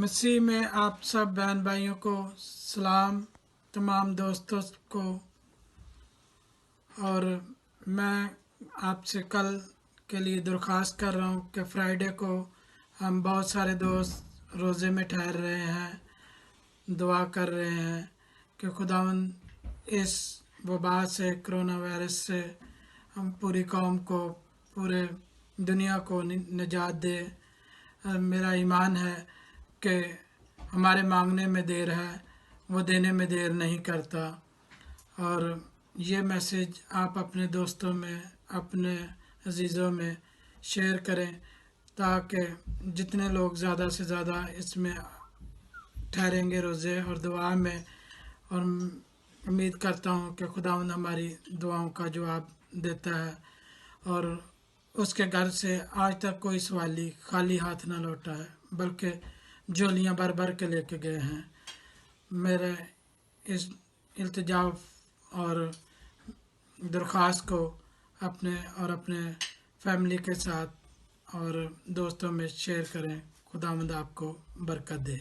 मसीह में आप सब बहन भाइयों को सलाम, तमाम दोस्तों को। और मैं आपसे कल के लिए दरख्वास्त कर रहा हूँ कि फ्राइडे को हम बहुत सारे दोस्त रोज़े में ठहर रहे हैं, दुआ कर रहे हैं कि खुदावंद इस वबा से, कोरोना वायरस से हम पूरी कौम को, पूरे दुनिया को निजात दे। मेरा ईमान है कि हमारे मांगने में देर है, वो देने में देर नहीं करता। और ये मैसेज आप अपने दोस्तों में, अपने अजीज़ों में शेयर करें ताकि जितने लोग ज़्यादा से ज़्यादा इसमें ठहरेंगे रोज़े और दुआ में। और उम्मीद करता हूँ कि खुदावंद हमारी दुआओं का जवाब देता है और उसके घर से आज तक कोई सवाली खाली हाथ ना लौटा है, बल्कि झोलियाँ भर भर के लेके गए हैं। मेरे इस इल्तिजा और दरख्वास्त को अपने और अपने फैमिली के साथ और दोस्तों में शेयर करें। खुदावंद आपको बरकत दे।